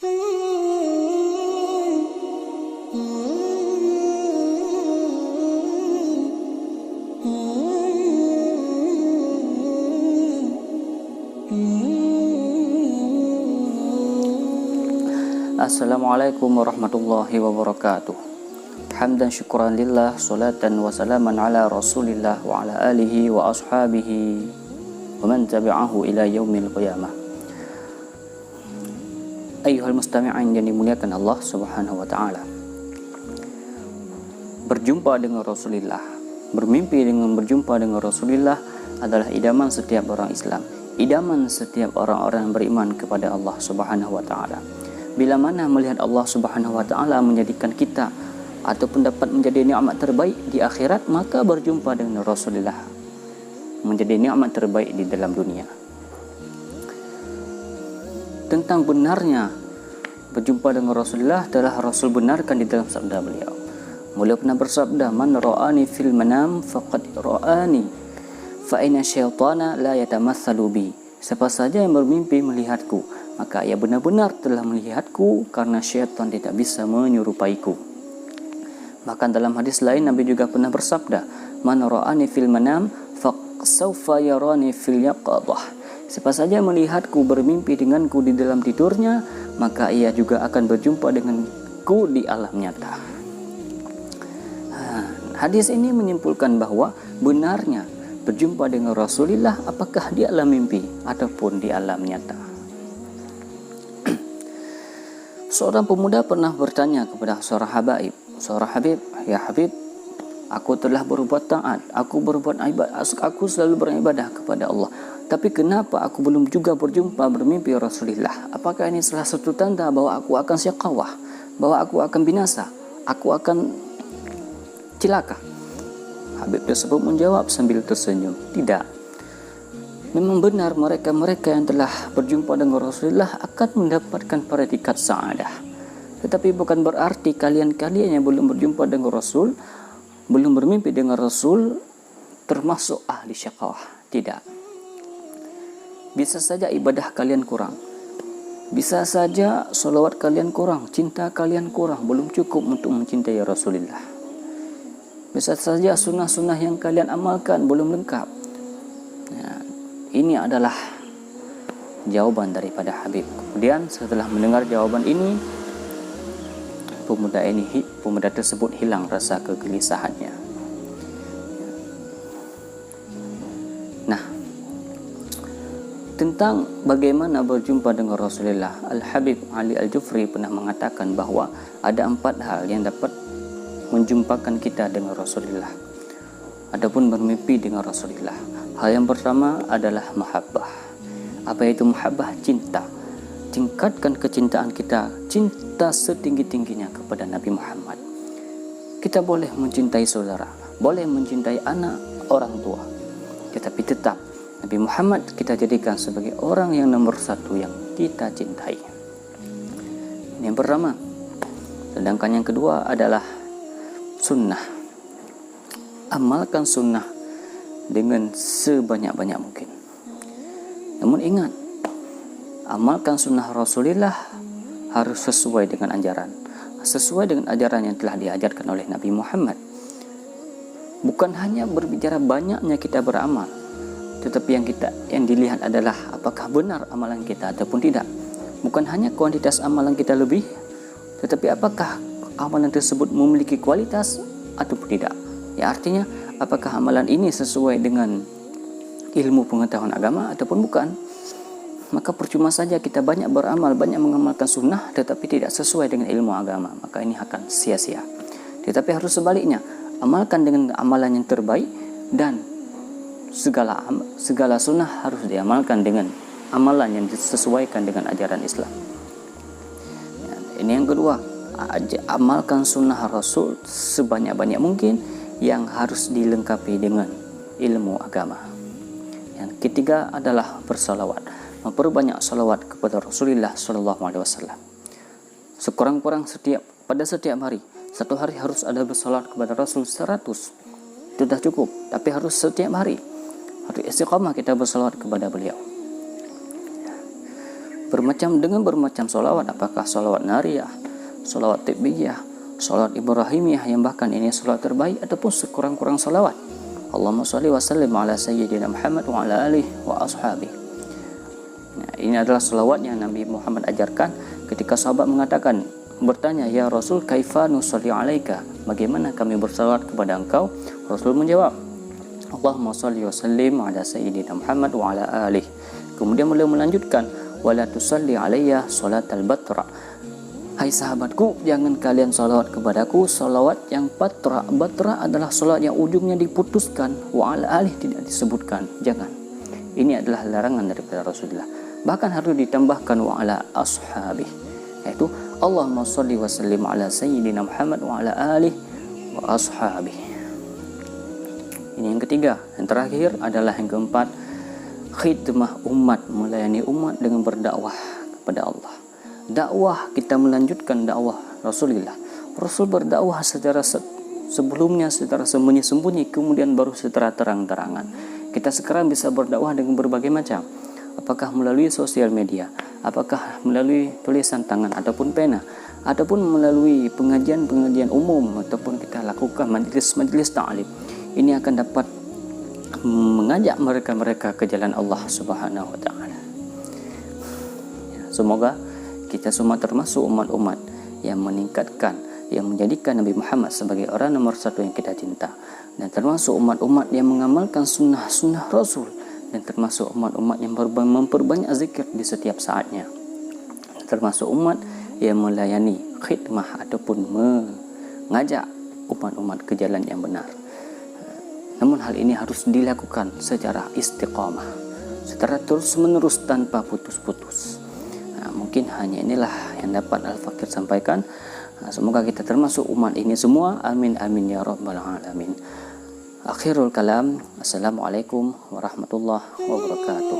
Assalamualaikum warahmatullahi wabarakatuh. Hamdan syukran lillah, salatan wa salaman ala rasulillah wa ala alihi wa ashabihi wa man tabi'ahu ila yaumil qiyamah. Ayyuhal mustami'in yang dimuliakan Allah subhanahu wa ta'ala, berjumpa dengan Rasulullah, bermimpi dengan berjumpa dengan Rasulullah adalah idaman setiap orang Islam, idaman setiap orang-orang yang beriman kepada Allah subhanahu wa ta'ala. Bila mana melihat Allah subhanahu wa ta'ala menjadikan kita ataupun dapat menjadi nikmat terbaik di akhirat, maka berjumpa dengan Rasulullah menjadi nikmat terbaik di dalam dunia. Tentang benarnya berjumpa dengan Rasulullah telah Rasul benarkan di dalam sabda beliau. Beliau pernah bersabda, "Man ra'ani fil manam faqad ra'ani, fa inna syaitana la yatamatsalu bi." Siapa saja yang bermimpi melihatku, maka ia benar-benar telah melihatku, karena syaitan tidak bisa menyerupaiku. Bahkan dalam hadis lain Nabi juga pernah bersabda, "Man ra'ani fil manam faqsawfa yarani fil yaqadah." Siapa saja melihatku bermimpi denganku di dalam tidurnya, maka ia juga akan berjumpa denganku di alam nyata. Hadis ini menyimpulkan bahwa benarnya berjumpa dengan Rasulullah apakah di alam mimpi ataupun di alam nyata. Seorang pemuda pernah bertanya kepada seorang Habib, "Ya Habib, aku telah berbuat taat, aku berbuat ibadah, aku selalu beribadah kepada Allah. Tapi kenapa aku belum juga berjumpa bermimpi Rasulullah? Apakah ini salah satu tanda bahwa aku akan syaqawah, bahwa aku akan binasa, aku akan celaka?" Habib tersebut menjawab sambil tersenyum, "Tidak. Memang benar mereka-mereka yang telah berjumpa dengan Rasulullah akan mendapatkan predikat sa'adah. Tetapi bukan berarti kalian-kalian yang belum berjumpa dengan Rasul, belum bermimpi dengan Rasul, termasuk ahli syaqawah. Tidak. Bisa saja ibadah kalian kurang. Bisa saja salawat kalian kurang, cinta kalian kurang, belum cukup untuk mencintai Rasulullah. Bisa saja sunnah-sunnah yang kalian amalkan belum lengkap." Ini adalah jawaban daripada Habib. Kemudian setelah mendengar jawaban ini, pemuda tersebut hilang rasa kegelisahannya. Nah, tentang bagaimana berjumpa dengan Rasulullah, Al-Habib Ali Al-Jufri pernah mengatakan bahwa ada 4 hal yang dapat menjumpakan kita dengan Rasulullah adapun bermimpi dengan Rasulullah. Hal yang pertama adalah mahabbah. Apa itu mahabbah? Cinta. Tingkatkan kecintaan kita, cinta setinggi-tingginya kepada Nabi Muhammad. Kita boleh mencintai saudara, boleh mencintai anak, orang tua, tetapi tetap Nabi Muhammad kita jadikan sebagai orang yang nomor 1 yang kita cintai. Ini yang pertama. Sedangkan yang kedua adalah sunnah. Amalkan sunnah dengan sebanyak-banyak mungkin. Namun ingat, amalkan sunnah Rasulullah harus sesuai dengan ajaran, sesuai dengan ajaran yang telah diajarkan oleh Nabi Muhammad. Bukan hanya berbicara banyaknya kita beramal, tetapi yang dilihat adalah apakah benar amalan kita ataupun tidak. Bukan hanya kuantitas amalan kita lebih, tetapi apakah amalan tersebut memiliki kualitas ataupun tidak. Ya, artinya apakah amalan ini sesuai dengan ilmu pengetahuan agama ataupun bukan. Maka percuma saja kita banyak beramal, banyak mengamalkan sunnah tetapi tidak sesuai dengan ilmu agama, maka ini akan sia-sia. Tetapi harus sebaliknya, amalkan dengan amalan yang terbaik, dan segala sunnah harus diamalkan dengan amalan yang disesuaikan dengan ajaran Islam. Ini yang kedua, amalkan sunnah Rasul sebanyak-banyak mungkin, yang harus dilengkapi dengan ilmu agama. Yang ketiga adalah bersalawat, memperbanyak salawat kepada Rasulullah SAW. Sekurang-kurang pada setiap hari, satu hari harus ada bersalawat kepada Rasul 100. Sudah cukup, tapi harus setiap hari. Harus istiqamah kita bersalawat kepada beliau. dengan bermacam solawat, apakah solawat nariyah, solawat tibbiyah, solawat ibrahimiyah yang bahkan ini solawat terbaik, ataupun sekurang-kurang solawat. Allahumma sholli wa sallim ala sayyidina Muhammad wa ala alihi wa ashabihi. Nah, ini adalah solawat yang Nabi Muhammad ajarkan ketika sahabat bertanya, ya Rasul, kaifa nusalli alaika, bagaimana kami bersalawat kepada engkau? Rasul menjawab, Allahumma sholli wa sallim ala sayyidina Muhammad wa ala alihi. Kemudian beliau melanjutkan, wala tusalli alayya salatal batra. Hai sahabatku, jangan kalian salawat kepadaku salawat yang batra. Batra adalah salawat yang ujungnya diputuskan, wa ala alihi tidak disebutkan. Jangan. Ini adalah larangan daripada Rasulullah. Bahkan harus ditambahkan wa ala ashabi, yaitu Allahumma sholli wa sallim ala sayyidina Muhammad wa ala alihi wa ashabi. Ini yang ketiga. Yang terakhir adalah yang keempat, khidmah umat, melayani umat dengan berdakwah kepada Allah. Dakwah, kita melanjutkan dakwah Rasulullah. Rasul berdakwah secara sebelumnya secara sembunyi-sembunyi, kemudian baru secara terang-terangan. Kita sekarang bisa berdakwah dengan berbagai macam, apakah melalui sosial media, apakah melalui tulisan tangan ataupun pena, ataupun melalui pengajian-pengajian umum, ataupun kita lakukan majlis-majlis ta'lim. Ini akan dapat mengajak mereka ke jalan Allah Subhanahu wa taala. Semoga kita semua termasuk umat-umat yang meningkatkan, yang menjadikan Nabi Muhammad sebagai orang nomor satu yang kita cinta, dan termasuk umat-umat yang mengamalkan sunnah-sunnah Rasul, dan termasuk umat-umat yang memperbanyak zikir di setiap saatnya, termasuk umat yang melayani khidmah ataupun mengajak umat-umat ke jalan yang benar. Namun hal ini harus dilakukan secara istiqamah, secara terus-menerus tanpa putus-putus. Mungkin hanya inilah yang dapat Al-Fakir sampaikan. Semoga kita termasuk umat ini semua. Amin amin ya rabbal alamin. Akhirul kalam. Assalamualaikum warahmatullahi wabarakatuh.